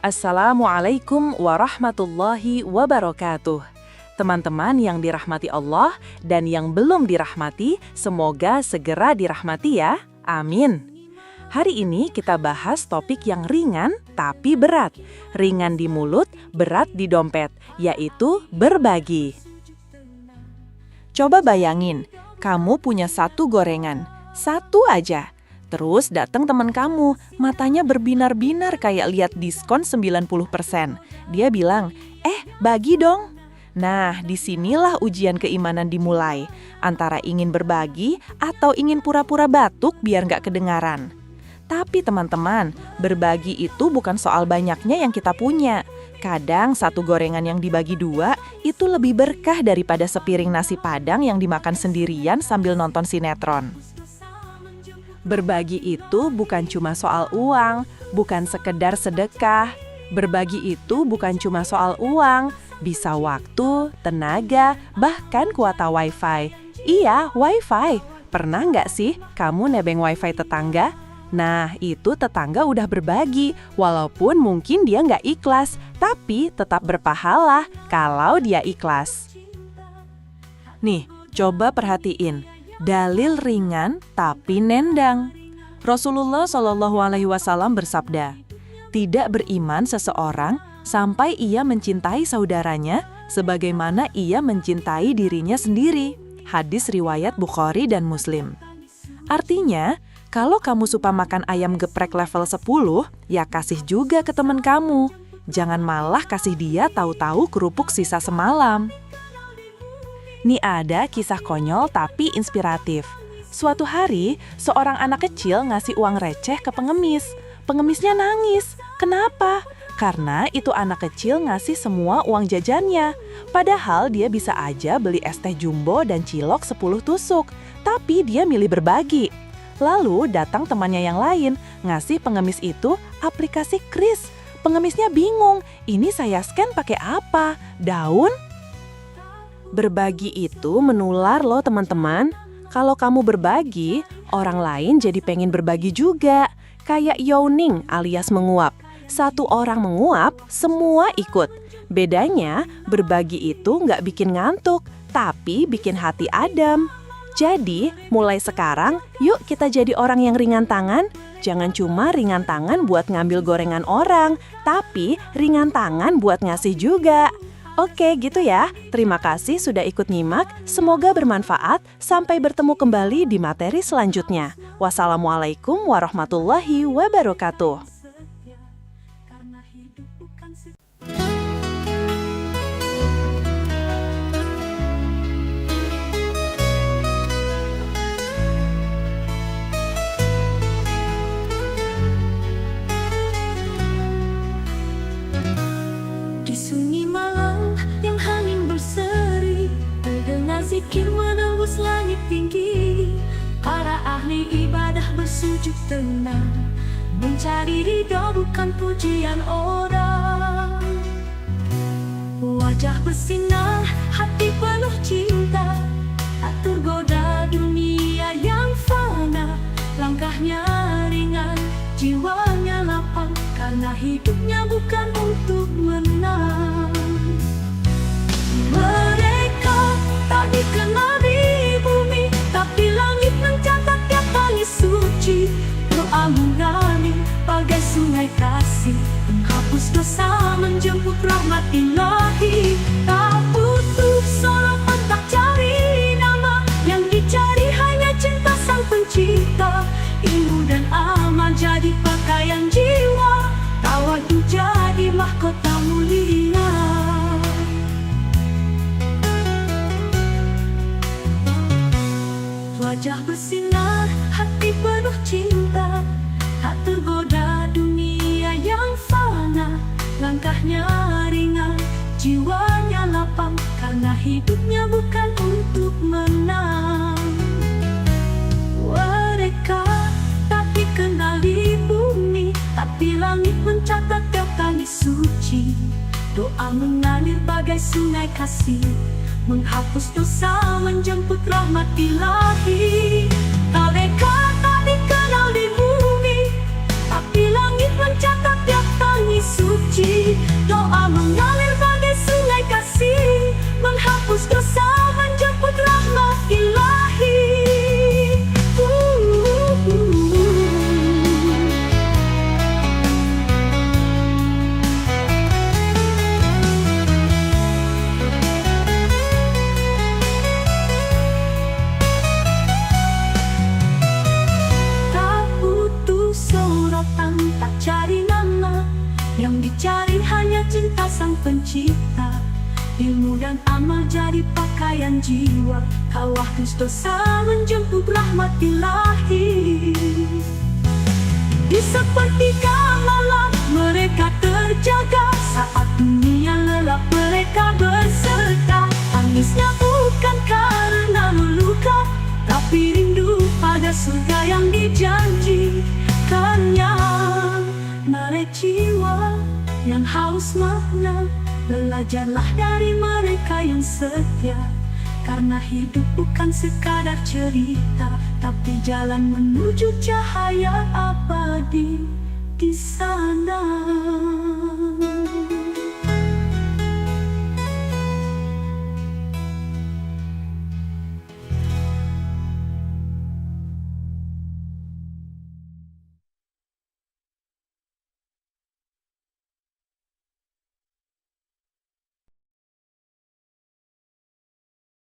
Assalamualaikum warahmatullahi wabarakatuh. Teman-teman yang dirahmati Allah dan yang belum dirahmati, semoga segera dirahmati ya. Amin. Hari ini kita bahas topik yang ringan tapi berat. Ringan di mulut, berat di dompet, yaitu berbagi. Coba bayangin, kamu punya satu gorengan, satu aja. Terus datang teman kamu, matanya berbinar-binar kayak lihat diskon 90%. Dia bilang, bagi dong. Nah, disinilah ujian keimanan dimulai. Antara ingin berbagi atau ingin pura-pura batuk biar nggak kedengaran. Tapi teman-teman, berbagi itu bukan soal banyaknya yang kita punya. Kadang satu gorengan yang dibagi dua itu lebih berkah daripada sepiring nasi padang yang dimakan sendirian sambil nonton sinetron. Berbagi itu bukan cuma soal uang, bukan sekedar sedekah. Berbagi itu bukan cuma soal uang, bisa waktu, tenaga, bahkan kuota wifi. Iya, wifi. Pernah nggak sih kamu nebeng wifi tetangga? Nah, itu tetangga udah berbagi, walaupun mungkin dia nggak ikhlas, tapi tetap berpahala kalau dia ikhlas. Nih, coba perhatiin. Dalil ringan tapi nendang. Rasulullah SAW bersabda, tidak beriman seseorang sampai ia mencintai saudaranya sebagaimana ia mencintai dirinya sendiri. Hadis riwayat Bukhari dan Muslim. Artinya, kalau kamu suka makan ayam geprek level 10, ya kasih juga ke teman kamu. Jangan malah kasih dia tahu-tahu kerupuk sisa semalam. Nih ada kisah konyol tapi inspiratif. Suatu hari, seorang anak kecil ngasih uang receh ke pengemis. Pengemisnya nangis. Kenapa? Karena itu anak kecil ngasih semua uang jajannya. Padahal dia bisa aja beli es teh jumbo dan cilok 10 tusuk. Tapi dia milih berbagi. Lalu datang temannya yang lain, ngasih pengemis itu aplikasi Kris. Pengemisnya bingung, ini saya scan pakai apa? Daun? Berbagi itu menular loh teman-teman. Kalau kamu berbagi, orang lain jadi pengen berbagi juga. Kayak yawning alias menguap. Satu orang menguap, semua ikut. Bedanya, berbagi itu nggak bikin ngantuk, tapi bikin hati adem. Jadi, mulai sekarang, yuk kita jadi orang yang ringan tangan. Jangan cuma ringan tangan buat ngambil gorengan orang, tapi ringan tangan buat ngasih juga. Oke, gitu ya. Terima kasih sudah ikut nyimak. Semoga bermanfaat. Sampai bertemu kembali di materi selanjutnya. Wassalamualaikum warahmatullahi wabarakatuh. Di sunyi malam yang angin berseri, terdengar zikir menembus langit tinggi. Para ahli ibadah bersujud tenang, mencari ridho bukan pujian orang. Wajah bersinar, hati penuh cinta, tak tergoda dunia yang fana. Langkahnya ringan, jiwanya lapang, karena hidupnya bukan untuk menang. Mereka tak dikenal di bumi, tapi langit mencatat tiap tangis suci. Doa mengalir bagai sungai kasih, menghapus dosa, menjemput rahmat ilahi. Tak butuh sorotan, tak cari nama, yang dicari hanya cinta sang pencipta. Ilmu dan amal jadi pakaian jiwa, tawadu jadi mahkota mulia. Wajah bersinar, hati penuh cinta, tak tergoda dunia yang fana. Langkahnya ringan, jiwanya lapang, karena hidupnya bukan untuk menang. Mereka tak dikenal di bumi, tapi langit mencatat tiap tangis suci. Doa mengalir bagai sungai kasih, menghapus dosa, menjemput rahmat ilahi. Mereka tak dikenal di bumi, tapi langit mencatat tiap tangis suci. ilmu dan amal jadi pakaian jiwa. Kau hapus dosa menjemput rahmat ilahi. Di sepertiga malam mereka terjaga, saat dunia lelap mereka berserta. Tangisnya bukan karena meluka, tapi rindu pada surga yang dijanjikannya. Narik jiwa yang haus makna, belajarlah dari mereka yang setia. Karena hidup bukan sekadar cerita, tapi jalan menuju cahaya abadi di sana.